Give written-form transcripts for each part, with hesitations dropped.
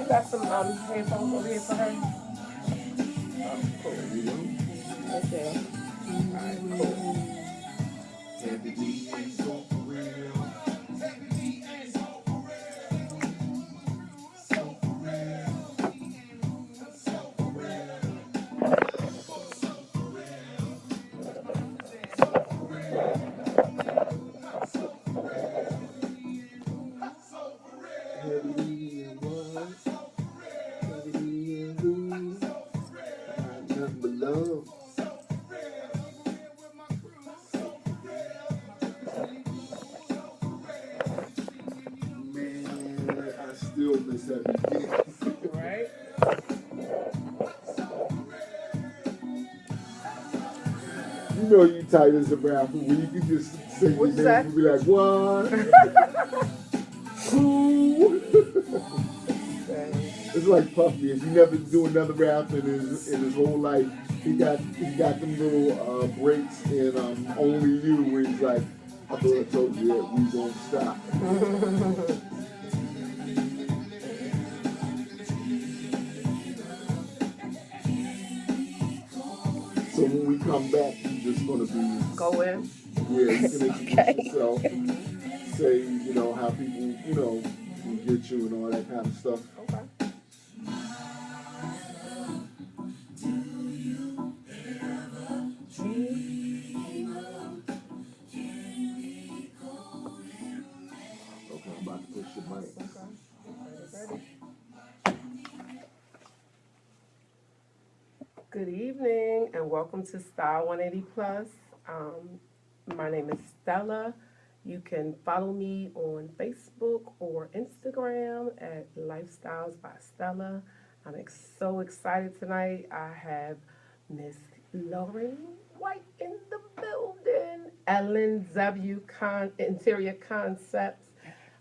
got some headphones over here for her? Oh, cool. Okay. All right, cool. Man, I still miss that. Right. You know you tight as a rapper when you can just say your What's name that? and be like, one, two. It's like Puffy. If you never do another rap in his whole life, he got them little breaks in Only You where he's like, I thought I told you that we don't stop. So when we come back, you're just gonna be Go in. yeah, you can introduce Okay. yourself, say, how people, can get you and all that kind of stuff. Okay. Okay, I'm about to push your mic. Okay. Ready. Good evening and welcome to Style 180 Plus. My name is Stella. You can follow me on Facebook or Instagram at Lifestyles by Stella. So excited tonight. I have Miss Lauren White in the building. Ellen W. Interior Concepts.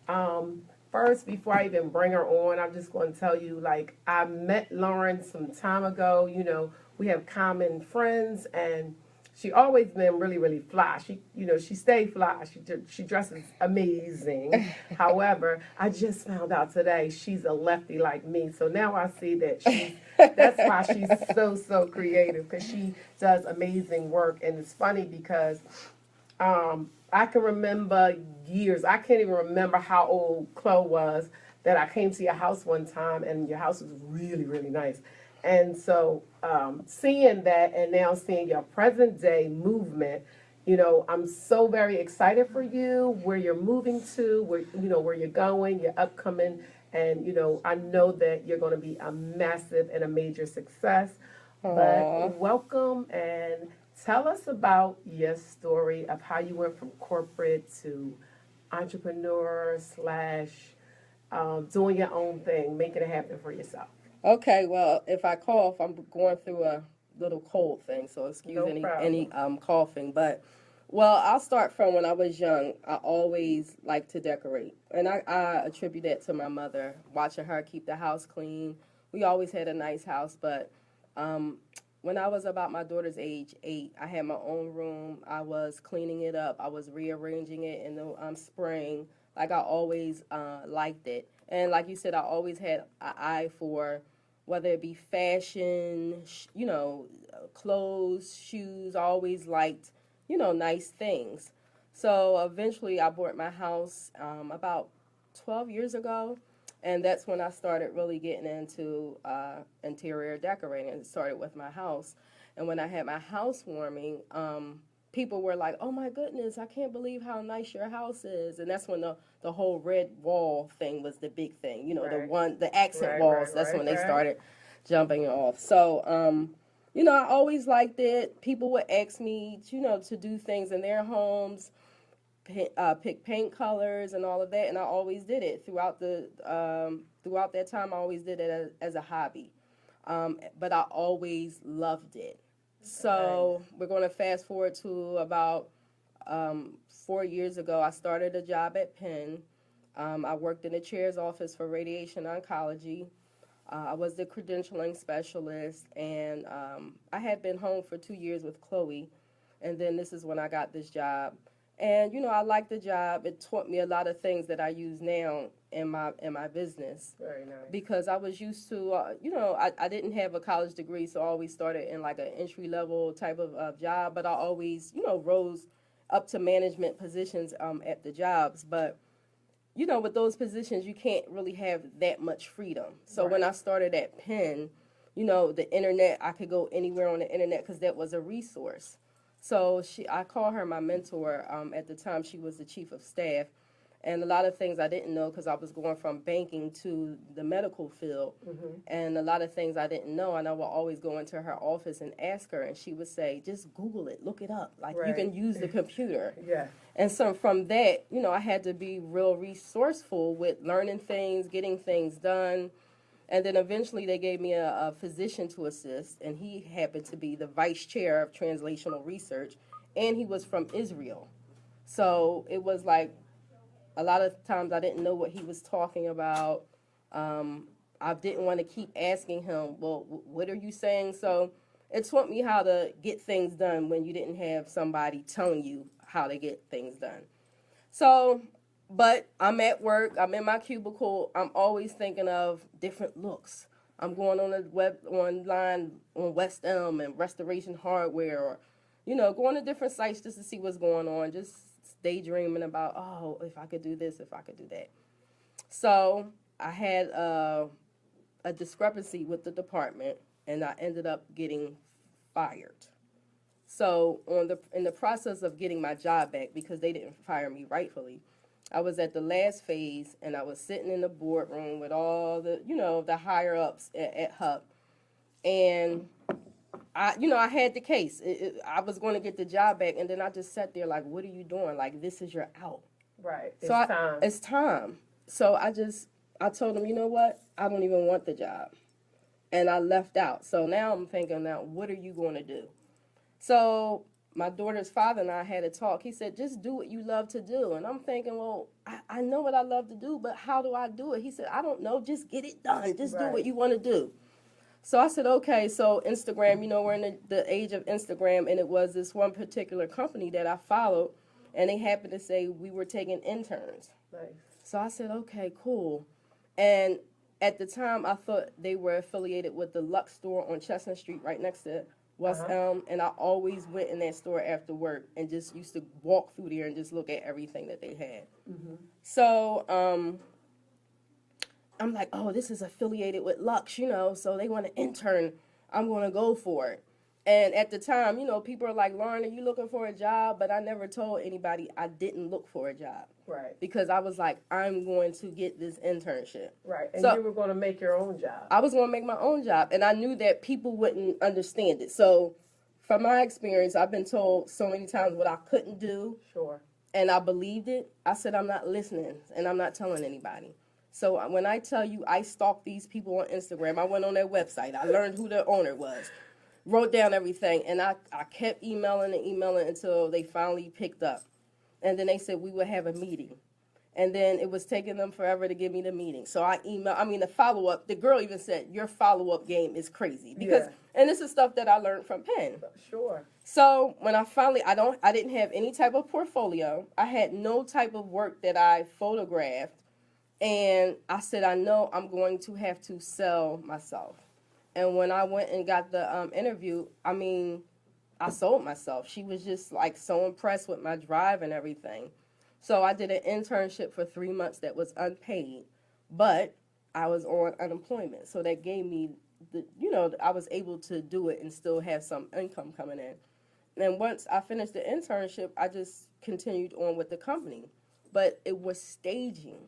Um, First, before I even bring her on, I'm just going to tell you, like, I met Lauren some time ago. We have common friends, and she always been really, really fly. She stayed fly. She dresses amazing. However, I just found out today she's a lefty like me. So now I see that that's why she's so creative, because she does amazing work. And it's funny because I can remember years. I can't even remember how old Chloe was that I came to your house one time, and your house was really, really nice. And so, seeing that, and now seeing your present day movement, I'm so very excited for you, where you're moving to, where you're going, your upcoming, and I know that you're going to be a massive and a major success. But Aw. welcome, and tell us about your story of how you went from corporate to entrepreneur slash doing your own thing, making it happen for yourself. Okay, well, if I cough, I'm going through a little cold thing, so excuse No any problem. coughing. But well, I'll start from when I was young. I always liked to decorate, and I attribute that to my mother, watching her keep the house clean. We always had a nice house, but um, when I was about my daughter's age, 8, I had my own room. I was cleaning it up. I was rearranging it in the spring. Like I always liked it, and like you said, I always had an eye for whether it be fashion, clothes, shoes. I always liked, nice things. So eventually I bought my house about 12 years ago. And that's when I started really getting into interior decorating. It started with my house. And when I had my housewarming, people were like, "Oh my goodness, I can't believe how nice your house is." And that's when the whole red wall thing was the big thing. Right, The accent right, walls. right, That's right, when they right. started jumping off. So, I always liked it. People would ask me, to do things in their homes, pick paint colors and all of that, and I always did it throughout that time. I always did it as a hobby, but I always loved it. Nice. So we're going to fast forward to about 4 years ago. I started a job at Penn. I worked in the chair's office for radiation oncology. I was the credentialing specialist, and I had been home for 2 years with Chloe, and then this is when I got this job And I liked the job. It taught me a lot of things that I use now in my business, Very nice. because I was used to, I didn't have a college degree, so I always started in like an entry level type of job, but I always, rose up to management positions at the jobs. But, with those positions, you can't really have that much freedom. So when Right. I started at Penn, the internet, I could go anywhere on the internet because that was a resource. So I call her my mentor. At the time, she was the chief of staff, and a lot of things I didn't know because I was going from banking to the medical field, and a lot of things I didn't know, and I would always go into her office and ask her, and she would say, "Just Google it, look it up. Like, you Right. can use the computer." Yeah. And so from that, I had to be real resourceful with learning things, getting things done. And then eventually they gave me a physician to assist, and he happened to be the vice chair of translational research, and he was from Israel. So it was like a lot of times I didn't know what he was talking about. I didn't want to keep asking him, well, what are you saying? So it taught me how to get things done when you didn't have somebody telling you how to get things done. So, but I'm at work, I'm in my cubicle, I'm always thinking of different looks. I'm going on the web online on West Elm and Restoration Hardware, or going to different sites just to see what's going on, just daydreaming about, oh, if I could do this, if I could do that. So I had a discrepancy with the department, and I ended up getting fired. So in the process of getting my job back, because they didn't fire me rightfully, I was at the last phase, and I was sitting in the boardroom with all the the higher ups at HUP, and I had the case. I was going to get the job back, and then I just sat there like, what are you doing? Like, this is your out. Right. It's So time. it's time. So I told him, you know what? I don't even want the job, and I left out. So now I'm thinking, now what are you going to do? So my daughter's father and I had a talk. He said, just do what you love to do. And I'm thinking, well, I know what I love to do, but how do I do it? He said, I don't know. Just get it done. Just do Right. what you want to do. So I said, okay. So Instagram, we're in the age of Instagram, and it was this one particular company that I followed, and they happened to say we were taking interns. Nice. So I said, okay, cool. And at the time, I thought they were affiliated with the Lux store on Chestnut Street right next to West Elm, and I always went in that store after work and just used to walk through there and just look at everything that they had. So I'm like, oh, this is affiliated with Lux, so they want an intern. I'm going to go for it. And at the time, people are like, Lauren, are you looking for a job? But I never told anybody I didn't look for a job. Right. Because I was like, I'm going to get this internship. Right. And So- you were going to make your own job. I was going to make my own job, and I knew that people wouldn't understand it. So from my experience, I've been told so many times what I couldn't do, Sure. and I believed it. I said, I'm not listening, and I'm not telling anybody. So when I tell you I stalked these people on Instagram, I went on their website, I learned who their owner was, wrote down everything, and I kept emailing and emailing until they finally picked up. And then they said we would have a meeting. And then it was taking them forever to give me the meeting. So the follow-up, the girl even said, your follow-up game is crazy. Because, and this is stuff that I learned from Penn. Sure. So when I finally, I didn't have any type of portfolio. I had no type of work that I photographed. And I said, I know I'm going to have to sell myself. And when I went and got the interview, I sold myself. She was just like so impressed with my drive and everything. So I did an internship for 3 months that was unpaid, but I was on unemployment. So that gave me I was able to do it and still have some income coming in. And once I finished the internship, I just continued on with the company. But it was staging.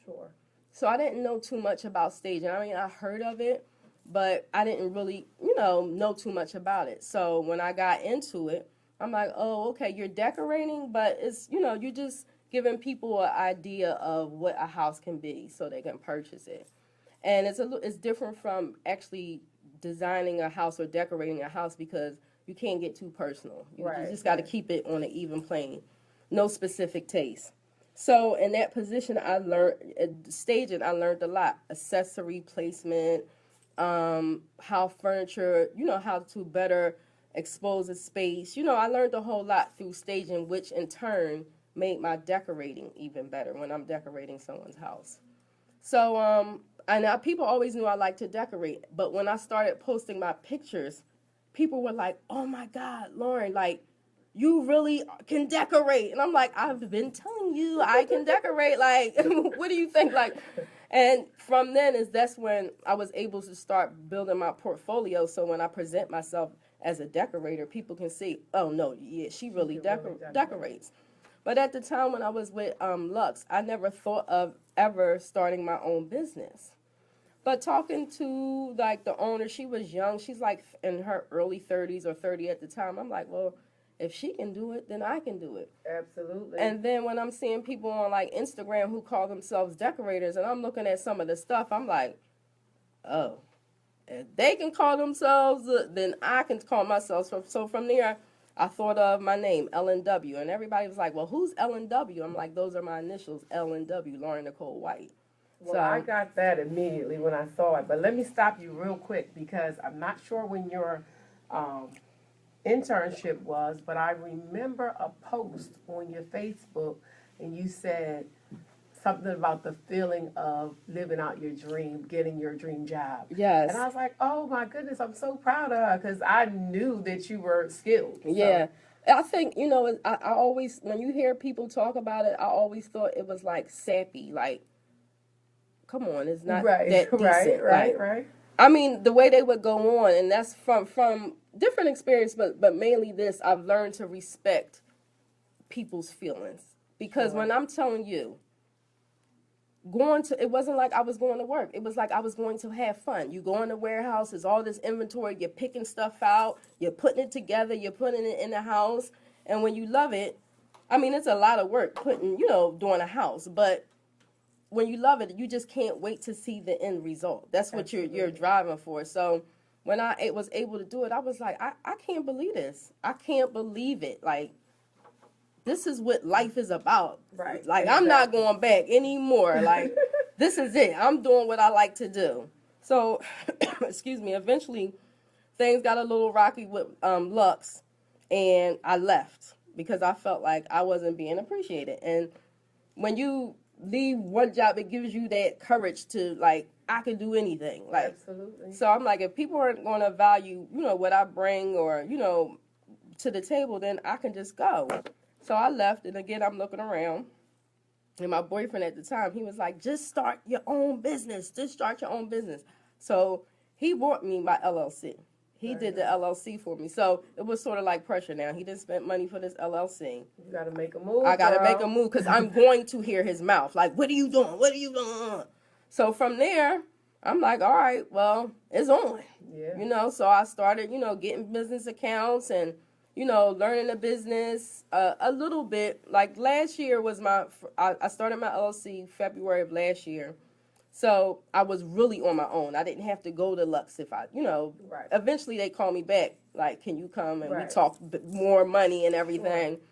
Sure. So I didn't know too much about staging. I heard of it, but I didn't really, know too much about it. So when I got into it, I'm like, oh, okay, you're decorating, but it's, you're just giving people an idea of what a house can be so they can purchase it. And it's different from actually designing a house or decorating a house because you can't get too personal. You just got to keep it on an even plane. No specific taste. So in that position, I learned staging. I learned a lot: accessory placement, how furniture, how to better expose a space. I learned a whole lot through staging, which in turn made my decorating even better when I'm decorating someone's house. So, and people always knew I liked to decorate, but when I started posting my pictures, people were like, "Oh my God, Lauren, like, you really can decorate." And I'm like, "I've been telling you I can decorate. Like, what do you think?" Like, and from that's when I was able to start building my portfolio. So when I present myself as a decorator, people can see, "Oh no, yeah, she really decorates." But at the time when I was with Lux, I never thought of ever starting my own business. But talking to like the owner, she was young. She's like in her early 30s or 30 at the time. I'm like, well, if she can do it, then I can do it. Absolutely. And then when I'm seeing people on like Instagram who call themselves decorators, and I'm looking at some of the stuff, I'm like, oh, if they can call themselves, then I can call myself. So from there, I thought of my name, LNW, and everybody was like, well, who's LNW? I'm like, those are my initials, LNW, Lauren Nicole White. Well, So I got that immediately when I saw it. But let me stop you real quick because I'm not sure when your um, internship was, but I remember a post on your Facebook and you said something about the feeling of living out your dream, getting your dream job. yes. And I was like, oh my goodness, I'm so proud of her because I knew that you were skilled. So. Yeah. I think, I always, when you hear people talk about it, I always thought it was like sappy. Like, come on, it's not Right, that decent. right. I mean, the way they would go on, and that's from different experience, but mainly this, I've learned to respect people's feelings. Because Sure. when I'm telling you, it wasn't like I was going to work. It was like I was going to have fun. You go in the warehouse, there's all this inventory, you're picking stuff out, you're putting it together, you're putting it in the house. And when you love it, I mean, it's a lot of work doing a house, but when you love it, you just can't wait to see the end result. That's what you're driving for. So when I was able to do it, I was like, I can't believe this. I can't believe it. Like, this is what life is about. Right. Like, Exactly. I'm not going back anymore. Like, this is it. I'm doing what I like to do. So, excuse me, eventually things got a little rocky with Lux, and I left because I felt like I wasn't being appreciated. And when you leave one job, it gives you that courage to, like, I can do anything. Like, absolutely. So I'm like, if people aren't going to value, what I bring or, to the table, then I can just go. So I left, and again, I'm looking around. And my boyfriend at the time, he was like, just start your own business. Just start your own business. So he bought me my LLC. He did the LLC for me. So it was sort of like pressure now. He didn't spend money for this LLC. You got to make a move. I got to girl. make a move because I'm going to hear his mouth. Like, what are you doing? What are you doing? So from there, I'm like, all right, well, it's on. Yeah. So I started, getting business accounts and, learning the business a little bit. Like last year was I started my LLC February of last year. So I was really on my own. I didn't have to go to Lux if Right. Eventually they called me back, like, can you come and we Right. talk more money and everything. Sure.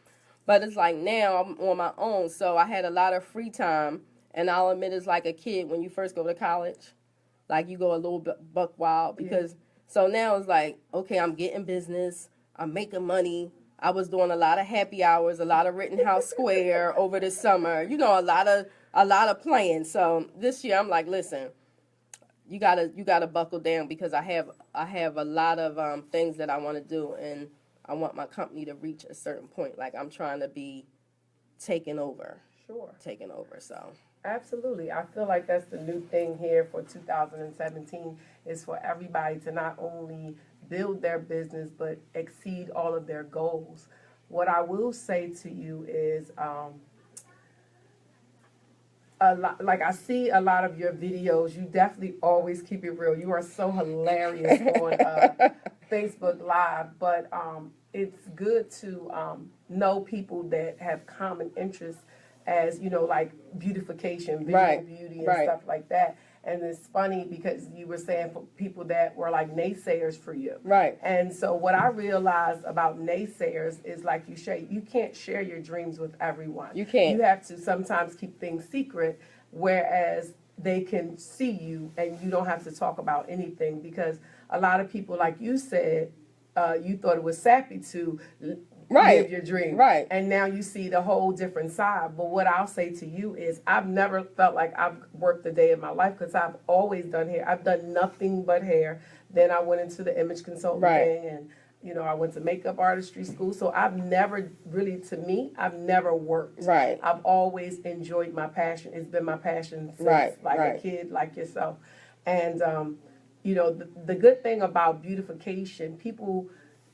But it's like now I'm on my own. So I had a lot of free time. And I'll admit it's like a kid when you first go to college. Like you go a little bit buck wild because so now it's like, okay, I'm getting business. I'm making money. I was doing a lot of happy hours, a lot of Rittenhouse Square over the summer. A lot of playing. So this year I'm like, listen, you gotta buckle down because I have a lot of things that I want to do, and I want my company to reach a certain point. Like I'm trying to be taken over. Sure. So. Absolutely. I feel like that's the new thing here for 2017 is for everybody to not only build their business but exceed all of their goals. What I will say to you is like I see a lot of your videos. You definitely always keep it real. You are so hilarious on Facebook Live, but it's good to know people that have common interests as, like beautification, visual beauty and stuff like that. And it's funny because you were saying for people that were like naysayers for you. Right. And so what I realized about naysayers is like you can't share your dreams with everyone. You can't. You have to sometimes keep things secret, whereas they can see you and you don't have to talk about anything because a lot of people, like you said, you thought it was sappy to Right. live your dream. Right. And now you see the whole different side. But what I'll say to you is I've never felt like I've worked a day in my life because I've always done hair. I've done nothing but hair. Then I went into the image consulting Right. thing, and I went to makeup artistry school. So I've never really, to me, I've never worked. Right. I've always enjoyed my passion. It's been my passion since Right, like right. a kid, like yourself. And the good thing about beautification, people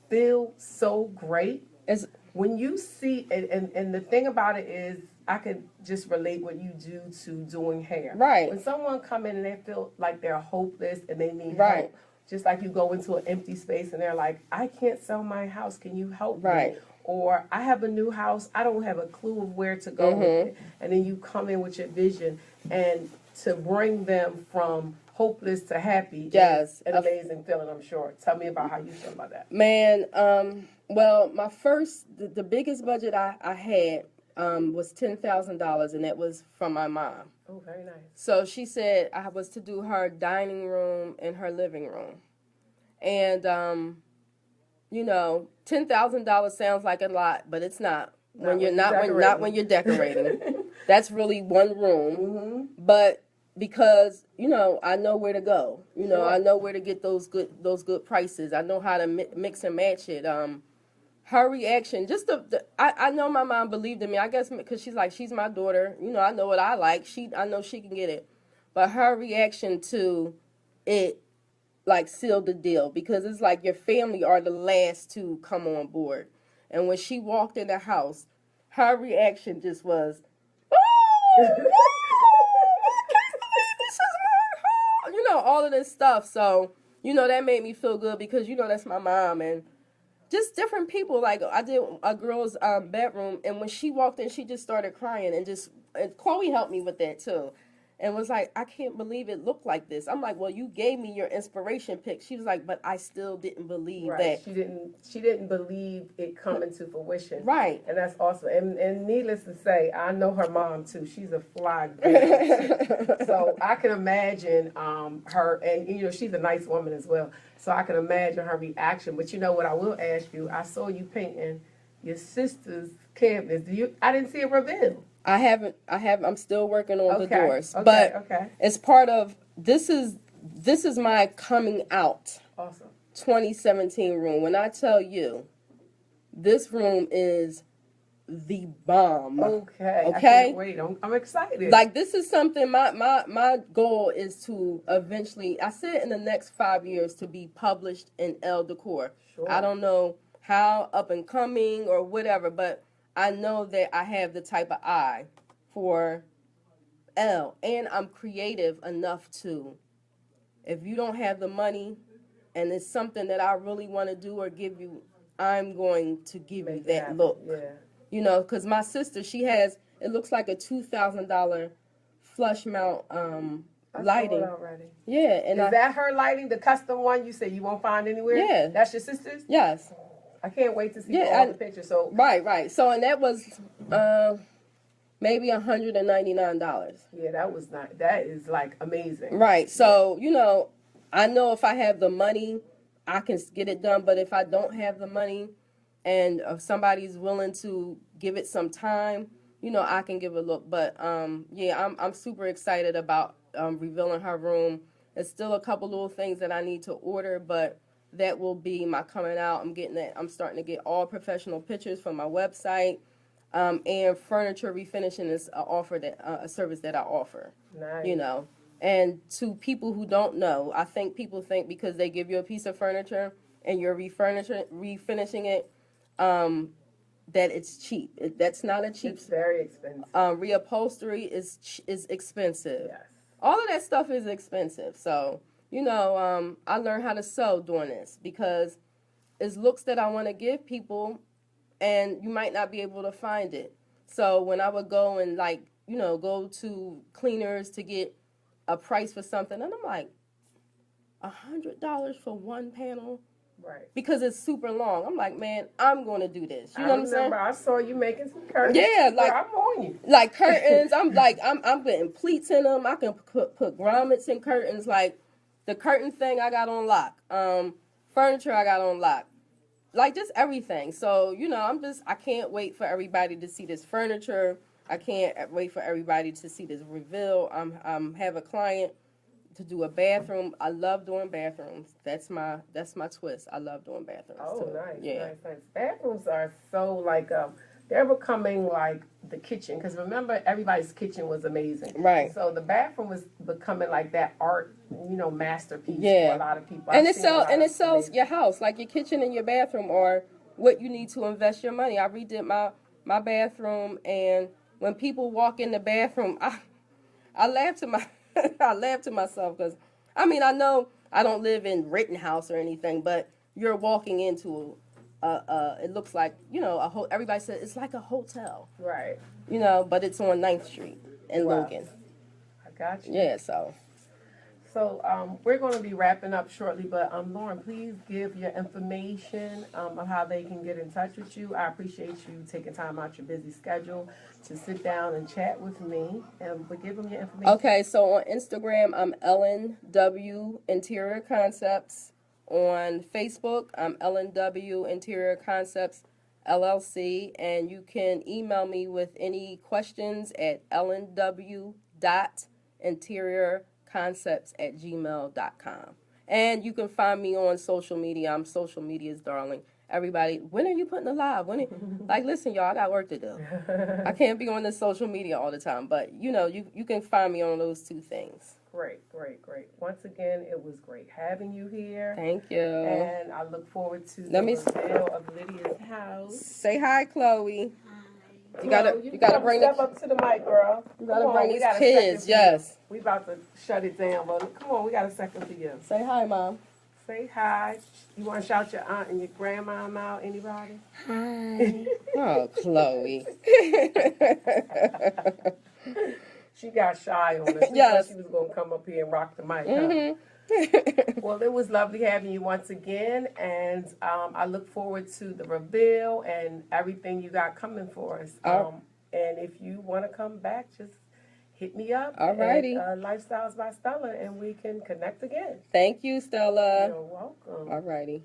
feel so great It's when you see and the thing about it is I can just relate what you do to doing hair. Right. When someone come in and they feel like they're hopeless and they need Right. help, just like you go into an empty space and they're like, I can't sell my house, can you help Right. me? Or I have a new house, I don't have a clue of where to go with it. And then you come in with your vision, and to bring them from hopeless to happy Yes. is an amazing feeling, I'm sure. Tell me about how you feel about that. Man, well, my first, the biggest budget I had was $10,000, and that was from my mom. Oh, very nice. So she said I was to do her dining room and her living room. And, $10,000 sounds like a lot, but it's not. When you're not when you're decorating. That's really one room. Mm-hmm. But because I know where to go. Sure. I know where to get those good prices. I know how to mix and match it. Her reaction, I know my mom believed in me. I guess because she's my daughter. I know what I like. I know she can get it. But her reaction to it, sealed the deal, because it's like your family are the last to come on board. And when she walked in the house, her reaction just was, oh, all of this stuff. So, that made me feel good because, that's my mom. And just different people. Like, I did a girl's bedroom, and when she walked in, she just started crying. And Chloe helped me with that, too. And was like, I can't believe it looked like this. I'm like, well, you gave me your inspiration pic. She was like, but I still didn't believe that. She didn't believe it coming to fruition. Right. And that's awesome. And needless to say, I know her mom too. She's a fly girl. So I can imagine her, and she's a nice woman as well. So I can imagine her reaction. But what I will ask you, I saw you painting your sister's canvas. I didn't see it revealed. I'm still working on the doors. Okay, but okay. It's part of, this is my coming out. Awesome. 2017 room. When I tell you, this room is the bomb. Okay. Okay. I can't wait. I'm excited. This is something, my goal is to eventually, I said in the next 5 years, to be published in Elle Decor. Sure. I don't know how up and coming or whatever, but I know that I have the type of eye for Elle, and I'm creative enough to, if you don't have the money and it's something that I really want to do or give you, I'm going to give you that look. Yeah. Because my sister, she has, it looks like a $2,000 flush mount lighting. I saw it already. Yeah. And Is that her lighting, the custom one you said you won't find anywhere? Yeah. That's your sister's? Yes. I can't wait to see all the pictures. So Right. So, and that was maybe $199. yeah, that was not. That is amazing. Right. So, I know if I have the money, I can get it done. But if I don't have the money, and if somebody's willing to give it some time, I can give a look. But I'm super excited about revealing her room. There's still a couple little things that I need to order, but that will be my coming out. I'm starting to get all professional pictures from my website, and furniture refinishing is a service that I offer. Nice. And to people who don't know, I think people think because they give you a piece of furniture and you're refinishing it, that it's cheap. That's not a cheap. It's very expensive. Reupholstery is expensive. Yes. All of that stuff is expensive. So, I learned how to sew doing this because it's looks that I want to give people, and you might not be able to find it. So when I would go and go to cleaners to get a price for something, and I'm like, $100 for one panel? Right. Because it's super long. I'm like, man, I'm going to do this. You know what I'm saying? I saw you making some curtains. Yeah, I'm on you. Like curtains, I'm putting pleats in them. I can put grommets in curtains. Like the curtain thing I got on lock. Furniture I got on lock. like just everything. So, I can't wait for everybody to see this furniture. I can't wait for everybody to see this reveal. Have a client to do a bathroom. I love doing bathrooms. That's my twist. I love doing bathrooms Oh, too. nice, Yeah. nice. Bathrooms are so like they're becoming like the kitchen because remember everybody's kitchen was amazing. Right. So the bathroom was becoming like that art, masterpiece Yeah. for a lot of people. And I've seen a lot it of sells amazing- your house, like your kitchen and your bathroom are what you need to invest your money. I redid my bathroom, and when people walk in the bathroom, I laugh to my I laugh to myself because I know I don't live in Rittenhouse or anything, but you're walking into it looks like everybody says it's like a hotel, Right. but it's on 9th Street in Wow. Logan. I got you. Yeah, so So we're going to be wrapping up shortly, but Lauren, please give your information of how they can get in touch with you. I appreciate you taking time out your busy schedule to sit down and chat with me, but give them your information. Okay, so on Instagram, I'm Ellen W. Interior Concepts. On Facebook, I'm Ellen W. Interior Concepts LLC, and you can email me with any questions at ellenw.interiorconcepts@gmail.com. And you can find me on social media. I'm social media's darling. Everybody, when are you putting a live? Listen, y'all, I got work to do. I can't be on the social media all the time, but you can find me on those two things. Great. Once again, it was great having you here. Thank you. And I look forward to Let me the reveal of Lydia's house. Say hi, Chloe. You gotta bring step up to the mic, girl. You gotta Come on, bring we these got a kids. second for you. Yes. We about to shut it down, but come on, we got a second for you. Say hi, Mom. Say hi. You want to shout your aunt and your grandma out? Anybody? Hi. Oh, Chloe. She got shy on us. She Yes. thought she was going to come up here and rock the mic. Mhm. Huh? Well, it was lovely having you once again, and I look forward to the reveal and everything you got coming for us. And if you want to come back, just hit me up Alrighty. at Lifestyles by Stella, and we can connect again. Thank you, Stella. You're welcome. Alrighty.